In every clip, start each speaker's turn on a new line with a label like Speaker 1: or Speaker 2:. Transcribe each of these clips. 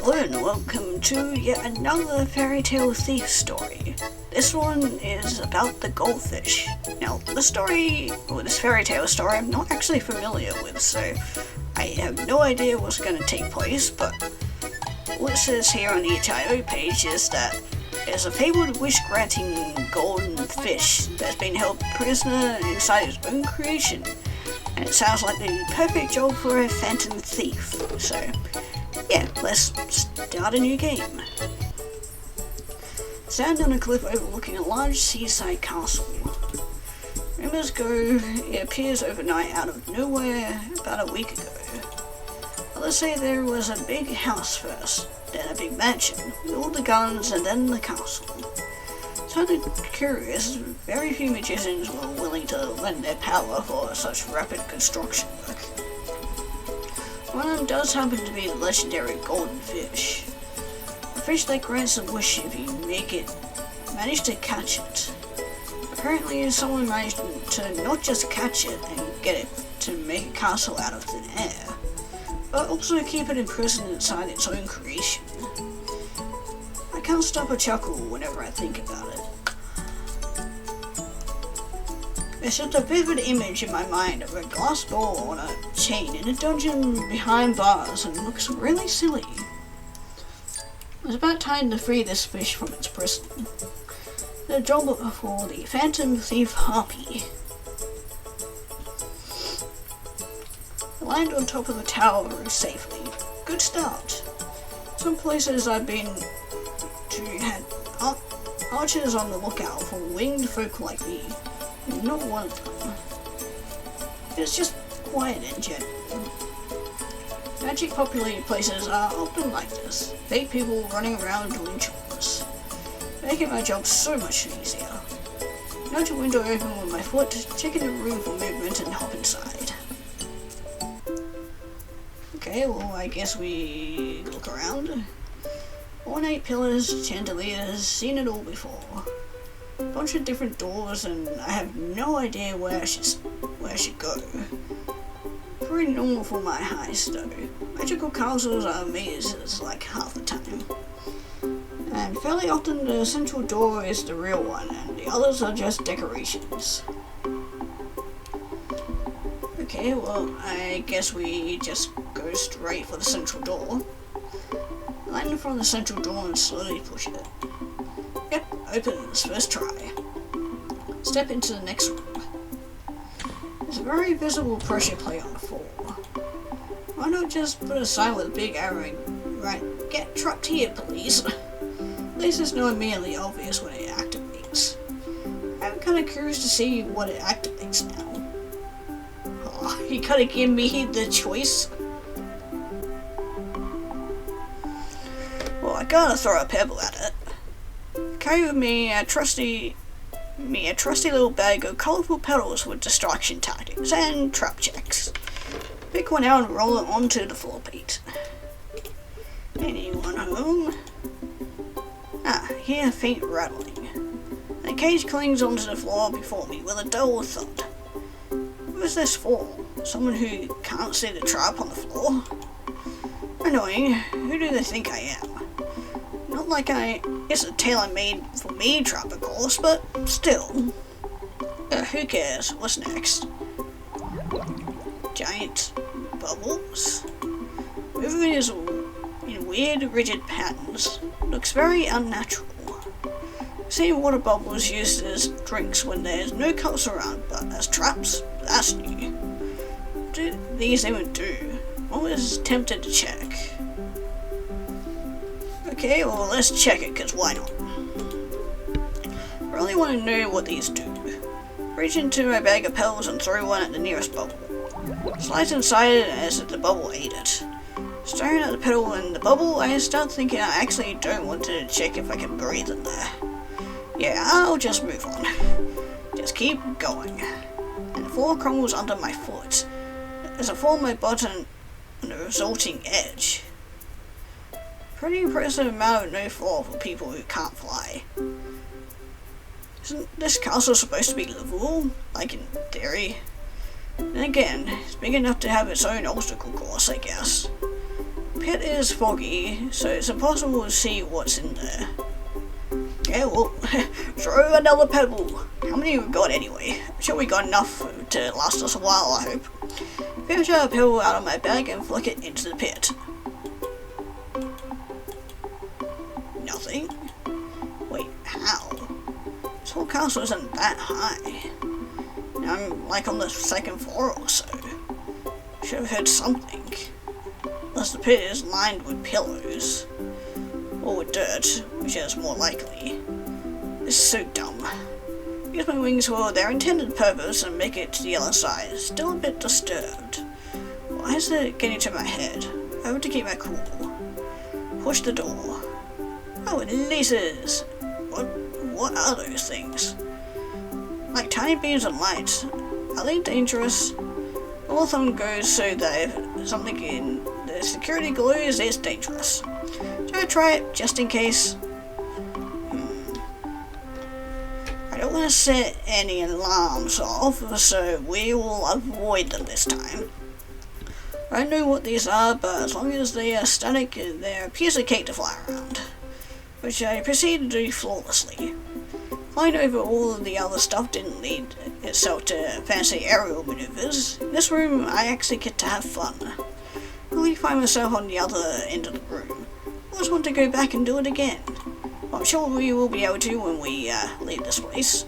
Speaker 1: Hello and welcome to yet another fairy tale thief story. This one is about the goldfish. Now, this fairy tale story I'm not actually familiar with, so I have no idea what's going to take place, but what it says here on the itch.io page is that there's a fabled wish-granting golden fish that's been held prisoner inside its own creation, and it sounds like the perfect job for a phantom thief, so yeah, let's start a new game. Stand on a cliff overlooking a large seaside castle. Rumors go it appears overnight out of nowhere about a week ago. Others say there was a big house first, then a big mansion, with all the gardens and then the castle. Sounded curious, very few magicians were willing to lend their power for such rapid construction work. One of them does happen to be the legendary golden fish. A fish that grants a wish if you manage to catch it. Apparently someone managed to not just catch it and get it to make a castle out of thin air, but also keep it imprisoned inside its own creation. I can't stop a chuckle whenever I think about it. There's just a vivid image in my mind of a glass door on a chain in a dungeon behind bars and looks really silly. It's about time to free this fish from its prison. The job for the phantom thief harpy. Land on top of the tower roof safely. Good start. Some places I've been to had archers on the lookout for winged folk like me. Not one of them. It's just quiet and gentle. Magic populated places are often like this. Fake people running around doing chores, making my job so much easier. Nudge a window open with my foot, checking the room for movement and hop inside. Okay, well I guess we look around. Ornate pillars, chandeliers, seen it all before. Bunch of different doors and I have no idea where I should go. Pretty normal for my heist though. Magical castles are mazes like half the time. And fairly often the central door is the real one and the others are just decorations. Okay, well I guess we just go straight for the central door. Land in front of the central door and slowly push it. Yep, opens first try. Step into the next room. There's a very visible pressure plate on the floor. Why not just put a sign with a big arrow and write, "Get trapped here, please"? At least it's not immediately obvious when it activates. I'm kinda curious to see what it activates now. Oh, you gotta give me the choice. Well, I gotta throw a pebble at it. Carry with me a trusty little bag of colourful petals with distraction tactics and trap checks. Pick one out and roll it onto the floor plate. Anyone home? Hear faint rattling. The cage clings onto the floor before me with a dull thud. What is this for? Someone who can't see the trap on the floor? Annoying. Who do they think I am? Not like it's a tailor-made for me trap, of course, but still. Who cares? What's next? Giant bubbles. Movement is in weird, rigid patterns. Looks very unnatural. Seeing water bubbles used as drinks when there's no cups around, but as traps? That's new. What do these even do? Always tempted to check. Okay, well let's check it, cause why not? I really want to know what these do. Reach into my bag of petals and throw one at the nearest bubble. Slides inside it as if the bubble ate it. Staring at the petal and the bubble, I start thinking I actually don't want to check if I can breathe in there. Yeah, I'll just move on. Just keep going. And the floor crumbles under my foot as I fall my butt on the resulting edge. Pretty impressive amount of no fall for people who can't fly. Isn't this castle supposed to be livable? Like in theory? And again, it's big enough to have its own obstacle course, I guess. pit is foggy, so it's impossible to see what's in there. Yeah, well, throw another pebble. How many we got anyway? I'm sure we got enough to last us a while, I hope. Fish a pebble out of my bag and flick it into the pit. Nothing? Wait, how? This whole castle isn't that high. I'm like on the second floor or so. Should have heard something. Unless the pit is lined with pillows. Or with dirt, which is more likely. This is so dumb. Use my wings for their intended purpose and make it to the other side. Still a bit disturbed. Why is it getting to my head? I have to keep my cool. Push the door. Oh, lasers! What are those things? Like tiny beams of light. Are they dangerous? All of them goes so that if something in the security glows, it's dangerous. Should I try it just in case? I don't want to set any alarms off, so we will avoid them this time. I don't know what these are, but as long as they are static, they're a piece of cake to fly around. Which I proceeded to do flawlessly. Flying over all of the other stuff didn't lead itself to fancy aerial maneuvers. In this room, I actually get to have fun. I really find myself on the other end of the room. I always want to go back and do it again. Well, I'm sure we will be able to when we leave this place.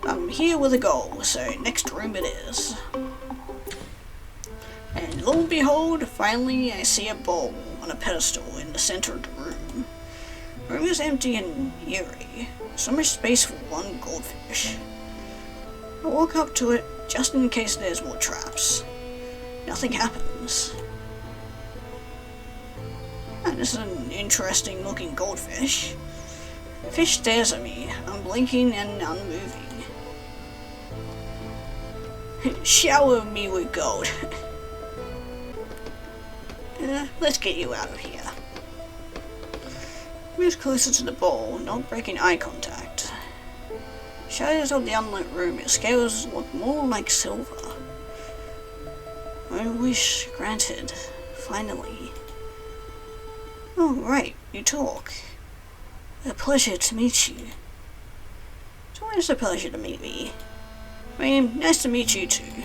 Speaker 1: I'm here with a goal, so next room it is. And lo and behold, finally I see a bowl on a pedestal in the center of the room. The room is empty and eerie. So much space for one goldfish. I walk up to it just in case there's more traps. Nothing happens. And this is an interesting looking goldfish. The fish stares at me, unblinking and unmoving. Shower me with gold. Let's get you out of here. Moves closer to the bowl, not breaking eye contact. Shadows of the unlit room, its scales look more like silver. My wish granted, finally. Oh, right, you talk. A pleasure to meet you. It's always a pleasure to meet me. I mean, nice to meet you too.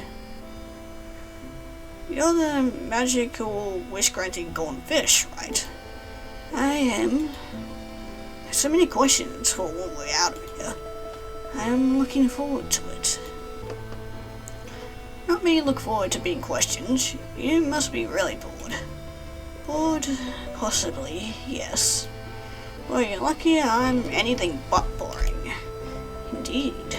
Speaker 1: You're the magical wish-granting golden fish, right? I am. So many questions for one way out of here. I am looking forward to it. Not me look forward to being questioned. You must be really bored. Bored? Possibly, yes. Well, you're lucky I'm anything but boring. Indeed.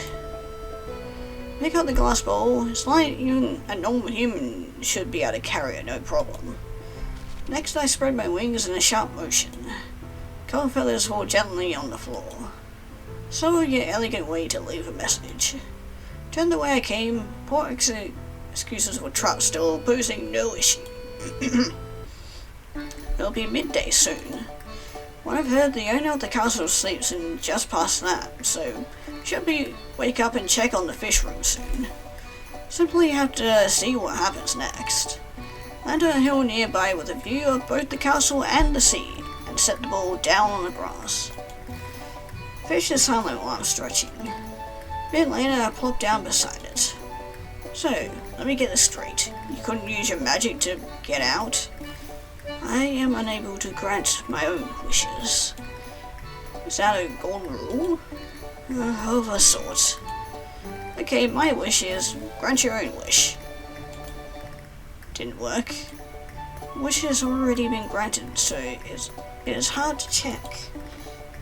Speaker 1: Pick up the glass bowl. It's like even a normal human should be able to carry it, no problem. Next I spread my wings in a sharp motion. Cold feathers fall gently on the floor. So your elegant way to leave a message. Turn the way I came, poor excuses for traps still posing no issue. It'll be midday soon. What I've heard, the owner of the castle sleeps in just past that, so should be wake up and check on the fish room soon. Simply have to see what happens next. Land on a hill nearby with a view of both the castle and the sea, and set the bowl down on the grass. Fish is silent while I'm stretching. A bit later I plop down beside it. So, let me get this straight. You couldn't use your magic to get out? I am unable to grant my own wishes. Is that a golden rule? Of a sort. Okay, my wish is grant your own wish. Didn't work. Wish has already been granted, so it is hard to check.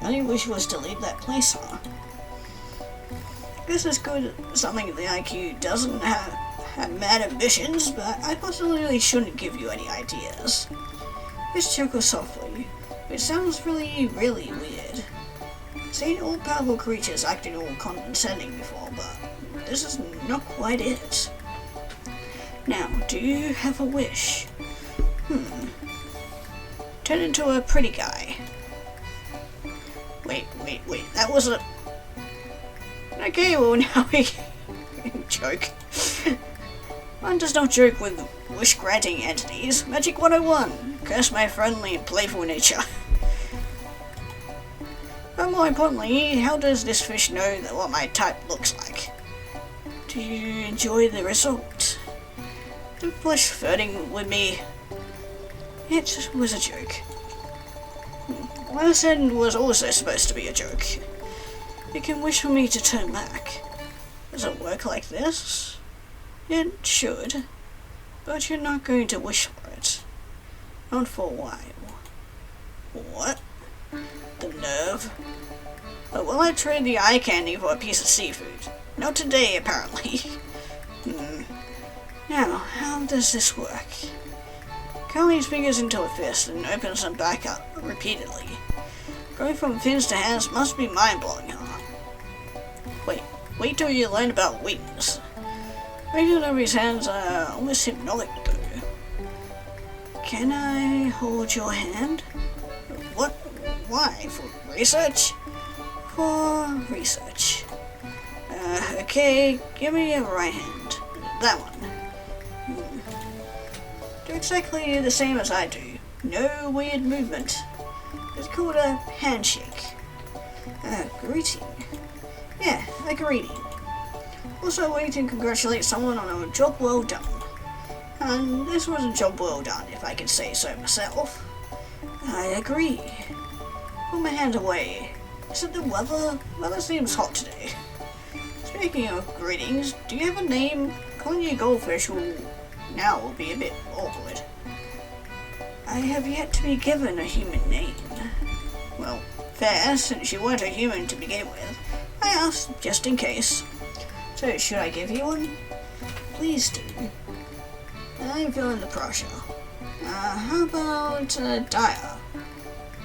Speaker 1: My wish was to leave that place, huh? This is good. Something the IQ doesn't have mad ambitions, but I possibly shouldn't give you any ideas. Fish chuckles softly, which sounds really, really weird. Seen all powerful creatures acting all condescending before, but this is not quite it. Now, do you have a wish? Turn into a pretty guy. Wait, that wasn't... Okay, well now we can joke. One does not joke with wish-granting entities. Magic 101. curse my friendly and playful nature. But more importantly, how does this fish know that what my type looks like? Do you enjoy the result? The fish flirting with me, it was a joke. What I said was also supposed to be a joke. You can wish for me to turn back. Does it work like this? It should, but you're not going to wish for it. Not for a while. What? The nerve. But will I trade the eye candy for a piece of seafood? Not today, apparently. Now, how does this work? Curl these fingers into a fist and opens them back up repeatedly. Going from fins to hands must be mind-blowing, huh? Wait till you learn about wings. Making everybody's hands are almost hypnotic, though. Can I hold your hand? What? Why? For research? For research. Okay, give me your right hand. That one. Do exactly the same as I do. No weird movement. It's called a handshake. A greeting. Yeah, a greeting. Also, a way to congratulate someone on a job well done. And this was a job well done, if I can say so myself. I agree. Put my hand away. Is it the weather? Weather seems hot today. Speaking of greetings, do you have a name? Calling you Goldfish will be a bit awkward. I have yet to be given a human name. Well, fair, since you weren't a human to begin with. I asked just in case. So, should I give you one? Please do. I'm feeling the pressure. How about Daya?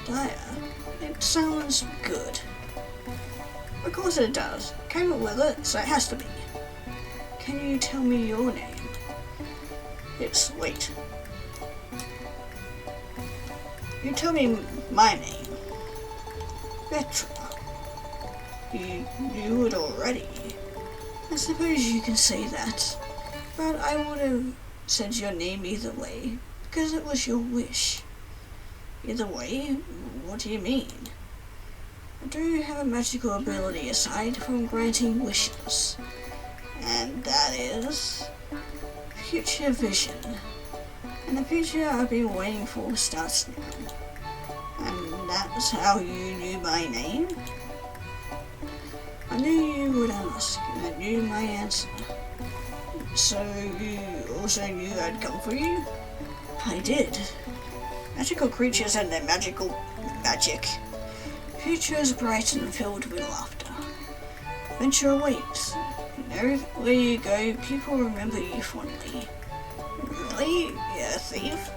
Speaker 1: Daya? It sounds good. Of course it does. Came up with it, so it has to be. Can you tell me your name? Wait. You tell me my name. Petra. You knew it already. I suppose you can say that, but I would have said your name either way, because it was your wish. Either way? What do you mean? I do have a magical ability aside from granting wishes, and that is future vision. And the future I've been waiting for starts now. And that's how you knew my name? I knew you would ask, and I knew my answer. So you also knew I'd come for you? I did. Magical creatures and their magical magic. Future is bright and filled with laughter. Adventure awaits. And everywhere you go, people remember you fondly. Really? You're a thief?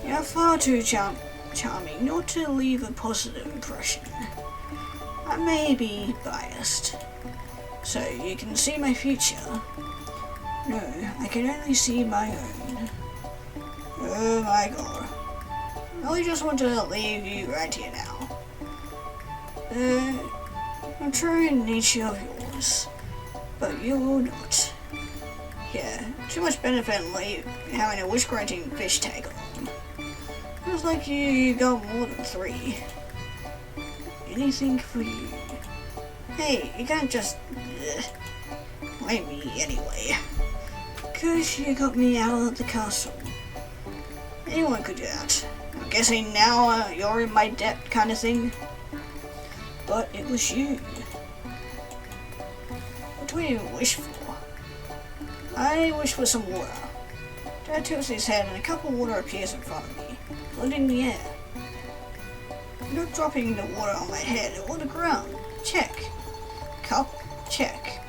Speaker 1: You're far too charming not to leave a positive impression. I may be biased. So you can see my future? No, I can only see my own. Oh my god. I really just want to leave you right here now. I'm trying nature of yours, but you will not. Yeah, too much benefit in having a wish-granting fish tag along. Feels like you got more than 3. Anything for you. Hey, you can't just blame me anyway. Because you got me out of the castle. Anyone could do that. I'm guessing now you're in my debt kind of thing. But it was you. What do you wish for? I wish for some water. Dad tilts his head and a cup of water appears in front of me, floating in the air. I'm not dropping the water on my head or the ground. Check. Cup. Check.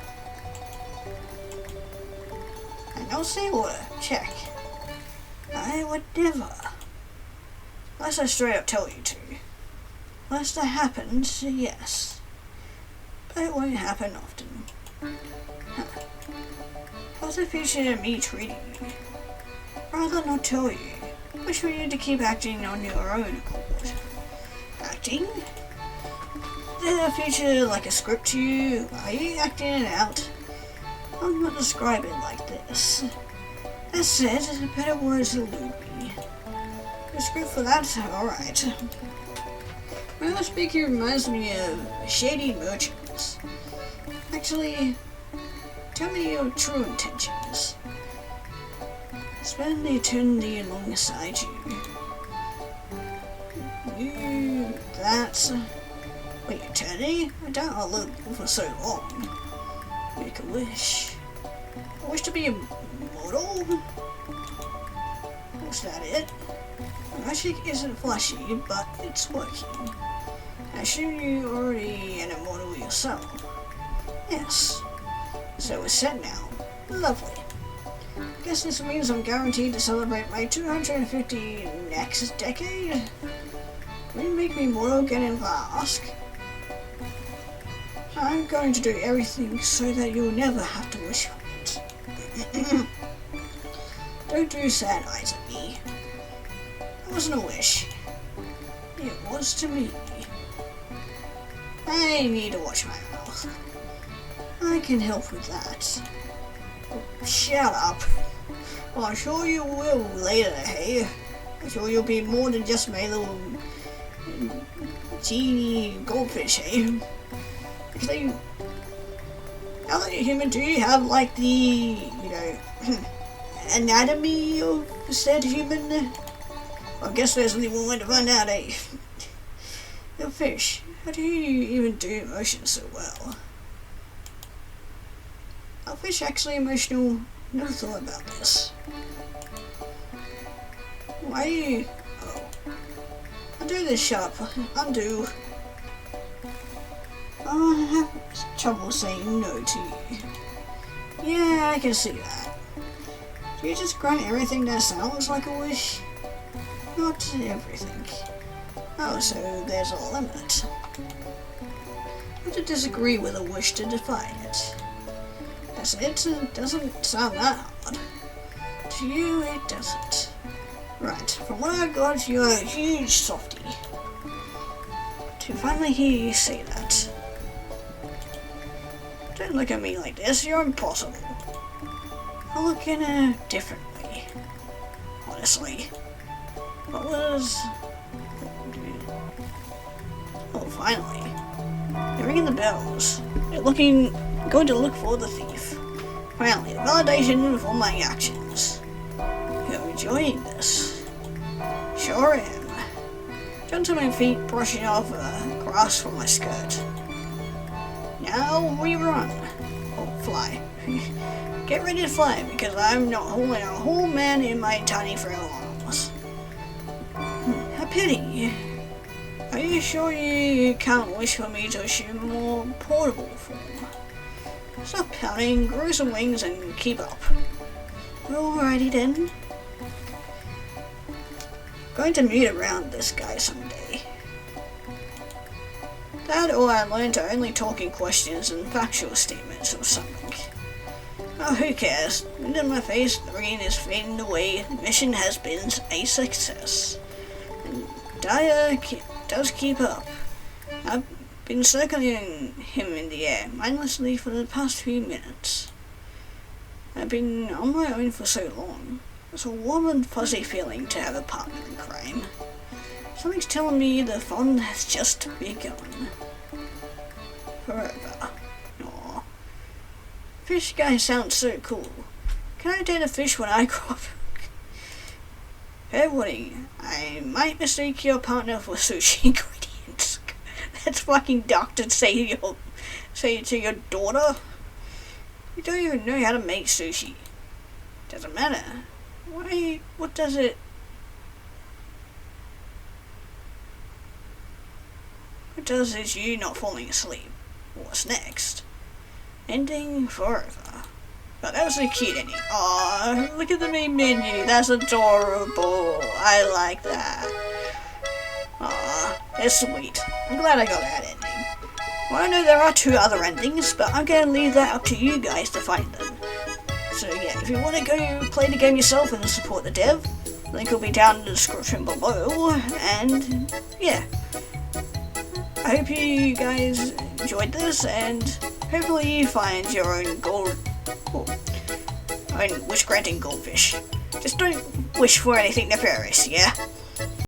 Speaker 1: And no seawater. Check. I would never. Unless I straight up tell you to. Unless that happens, yes. But it won't happen often. Huh. How's the future of me treating you? Rather not tell you. Wish for you to keep acting on your own accord. Acting? Is the future like a script to you? Are you acting it out? I'm not describing it like this. That said, better words elude me. It's good for that. Alright. Well, speaking reminds me of shady merchants. Actually, tell me your true intentions. Spend eternity alongside you. That's... Wait, eternity? I doubt I'll live for so long. Make a wish. I wish to be immortal? Is that it? Magic isn't flashy, but it's working. I assume you're already an immortal yourself. Yes. So we're set now. Lovely. Guess this means I'm guaranteed to celebrate my 250 next decade? Will you make me more again and ask? I'm going to do everything so that you'll never have to wish for it. Don't do sad eyes at me. It wasn't a wish. It was to me. I need to watch my mouth. I can help with that. Shut up. Well, I'm sure you will later, hey? I'm sure you'll be more than just my little genie goldfish, hey? Actually, now that you're human, do you have like the, anatomy of said human? Well, I guess there's only one way to find out, eh? Now, fish, how do you even do emotions so well? Are fish actually emotional? Never thought about this. Why are you... Oh. Undo this, shut up. Undo. I have trouble saying no to you. Yeah, I can see that. Do you just grant everything that sounds like a wish? Not everything. Oh, so there's a limit. I to disagree with a wish to define it. That's it. It doesn't sound that hard. To you, it doesn't. Right, from what I got, you're a huge softie. To finally hear you say that. Don't look at me like this, you're impossible. I'll look in a different way. Honestly. What was... Oh, finally. They're ringing the bells. They're going to look for the thief. Finally, the validation for my actions. You're enjoying this. Sure am. Down to my feet, brushing off grass from my skirt. Now we run. Oh, fly. Get ready to fly, because I'm not holding a whole man in my tiny frail arms. A pity. Are you sure you can't wish for me to assume a more portable form? Stop pouting, grow some wings, and keep up. Alrighty then. Going to meet around this guy someday. That or I learned to only talk in questions and factual statements or something. Oh, who cares? Wind in my face, the rain is fading away, the mission has been a success. And Daya does keep up. I've been circling him in the air, mindlessly for the past few minutes. I've been on my own for so long. It's a warm and fuzzy feeling to have a partner in crime. Something's telling me the fun has just begun. Forever. Aww. Fish guy sounds so cool. Can I date a fish when I grow up? Fair warning, I might mistake your partner for sushi ingredients. That's fucking dark to say to your daughter. You don't even know how to make sushi. Doesn't matter. Why? What does it? What does is you not falling asleep. What's next? Ending forever. But that was a cute ending. Aw, look at the main menu. That's adorable. I like that. Aw, that's sweet. I'm glad I got that ending. Well, I know there are 2 other endings, but I'm gonna leave that up to you guys to find them. So yeah, if you want to go play the game yourself and support the dev, link will be down in the description below, and yeah. I hope you guys enjoyed this, and hopefully you find your own wish-granting goldfish. Just don't wish for anything nefarious, yeah?